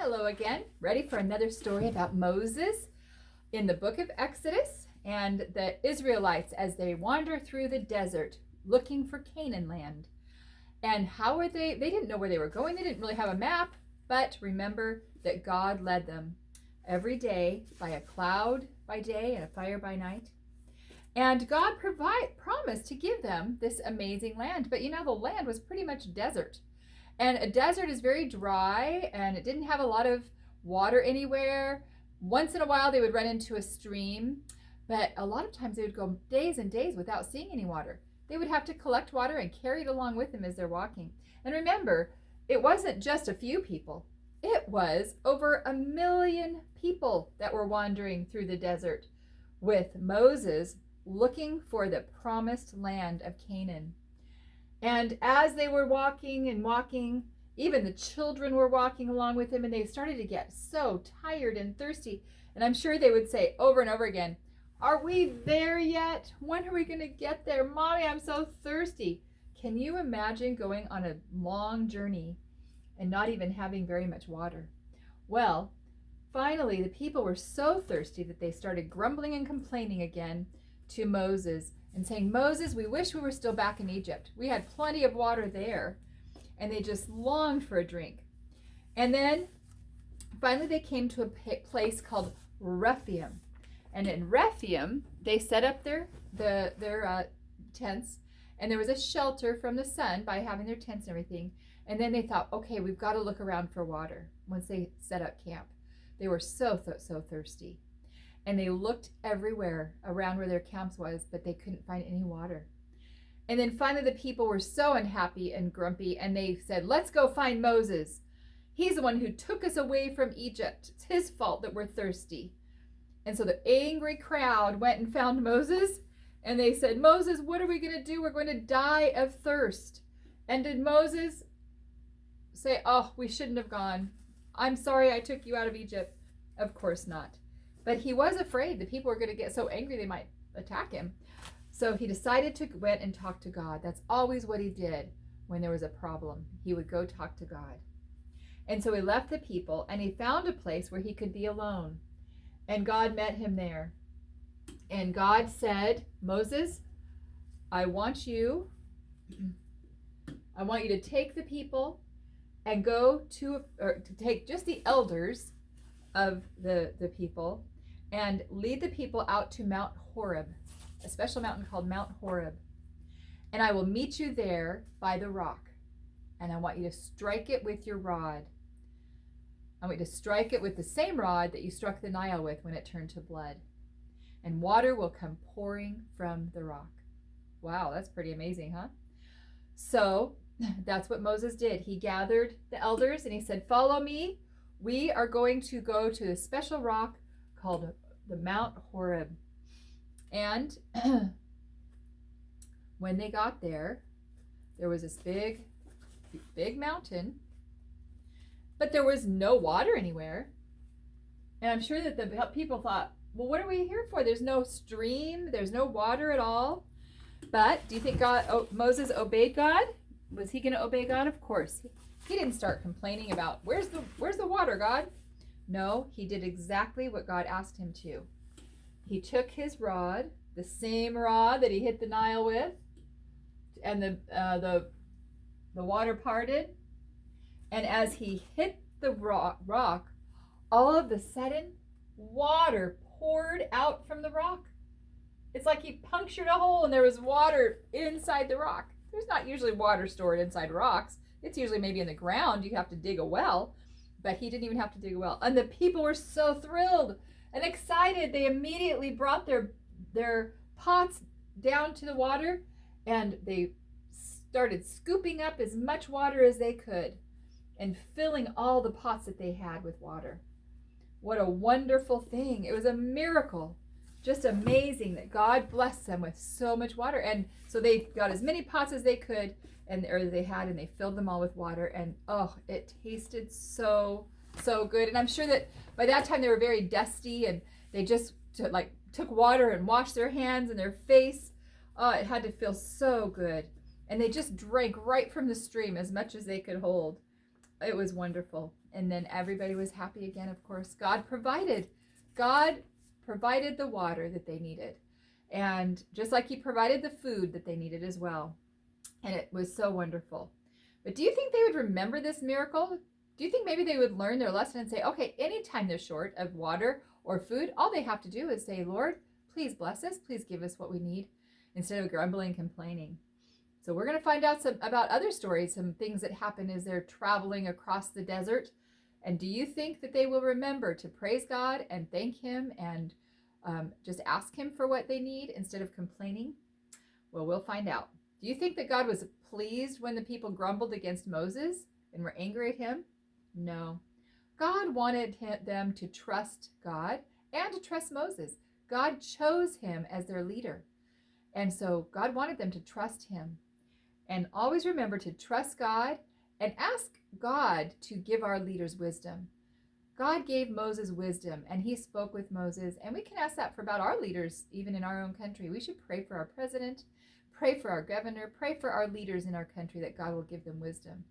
Hello again. Ready for another story about Moses in the book of Exodus and the Israelites as they wander through the desert looking for Canaan land. And how were they? They didn't know where they were going. They didn't really have a map, but remember that God led them every day by a cloud by day and a fire by night. And God promised to give them this amazing land. But the land was pretty much desert. And a desert is very dry and it didn't have a lot of water anywhere. Once in a while they would run into a stream, but a lot of times they would go days and days without seeing any water. They would have to collect water and carry it along with them as they're walking. And remember, it wasn't just a few people. It was over 1 million people that were wandering through the desert with Moses looking for the promised land of Canaan. And as they were walking and walking, even the children were walking along with him, and they started to get so tired and thirsty. And I'm sure they would say over and over again, "Are we there yet? When are we going to get there? Mommy, I'm so thirsty." Can you imagine going on a long journey and not even having very much water? Well, finally, the people were so thirsty that they started grumbling and complaining again to Moses and saying, "Moses, we wish we were still back in Egypt. We had plenty of water there." And they just longed for a drink. And then finally they came to a place called Rephidim. And in Rephidim, they set up their tents, and there was a shelter from the sun by having their tents and everything. And then they thought, okay, we've got to look around for water once they set up camp. They were so thirsty. And they looked everywhere around where their camps was, but they couldn't find any water. And then finally the people were so unhappy and grumpy, and they said, "Let's go find Moses. He's the one who took us away from Egypt. It's his fault that we're thirsty." And so the angry crowd went and found Moses, and they said, "Moses, what are we going to do? We're going to die of thirst." And did Moses say, "Oh, we shouldn't have gone. I'm sorry I took you out of Egypt"? Of course not. But he was afraid the people were going to get so angry they might attack him. So he decided to went and talk to God. That's always what he did when there was a problem. He would go talk to God. And so he left the people and he found a place where he could be alone. And God met him there. And God said, "Moses, I want you to take the people and go to take just the elders of the people and lead the people out to Mount Horeb, a special mountain called Mount Horeb. And I will meet you there by the rock. And I want you to strike it with your rod. I want you to strike it with the same rod that you struck the Nile with when it turned to blood. And water will come pouring from the rock." Wow, that's pretty amazing, huh? So that's what Moses did. He gathered the elders and he said, "Follow me. We are going to go to a special rock called the Mount Horeb." And when they got there, there was this big mountain, but there was no water anywhere. And I'm sure that the people thought, well, what are we here for? There's no stream, there's no water at all. But do you think Moses obeyed God? Was he going to obey God? Of course. He didn't start complaining about, where's the water, God? No, he did exactly what God asked him to. He took his rod, the same rod that he hit the Nile with, and the water parted. And as he hit the rock, all of a sudden, water poured out from the rock. It's like he punctured a hole and there was water inside the rock. There's not usually water stored inside rocks. It's usually maybe in the ground. You have to dig a well, but he didn't even have to dig a well. And the people were so thrilled and excited. They immediately brought their pots down to the water, and they started scooping up as much water as they could and filling all the pots that they had with water. What a wonderful thing. It was a miracle. Just amazing that God blessed them with so much water. And so they got as many pots as they could and they filled them all with water, and it tasted so good. And I'm sure that by that time they were very dusty, and they just took water and washed their hands and their face. It had to feel so good. And they just drank right from the stream as much as they could hold. It was wonderful. And then everybody was happy again, of course. God provided. God provided the water that they needed. And just like he provided the food that they needed as well. And it was so wonderful. But do you think they would remember this miracle? Do you think maybe they would learn their lesson and say, okay, anytime they're short of water or food, all they have to do is say, Lord, please bless us. Please give us what we need, instead of grumbling and complaining. So we're going to find out about other stories, some things that happen as they're traveling across the desert. And do you think that they will remember to praise God and thank him and just ask him for what they need instead of complaining? Well, we'll find out. Do you think that God was pleased when the people grumbled against Moses and were angry at him? No. God wanted them to trust God and to trust Moses. God chose him as their leader. And so God wanted them to trust him. And always remember to trust God and ask God to give our leaders wisdom. God gave Moses wisdom, and he spoke with Moses. And we can ask that for about our leaders, even in our own country. We should pray for our president, pray for our governor, pray for our leaders in our country, that God will give them wisdom.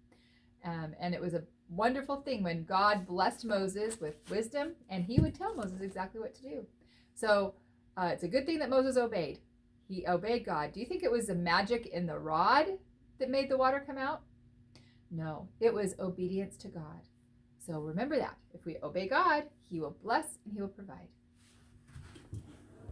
And it was a wonderful thing when God blessed Moses with wisdom, and he would tell Moses exactly what to do. So it's a good thing that Moses obeyed. He obeyed God. Do you think it was the magic in the rod that made the water come out? No, it was obedience to God. So remember that. If we obey God, he will bless and he will provide.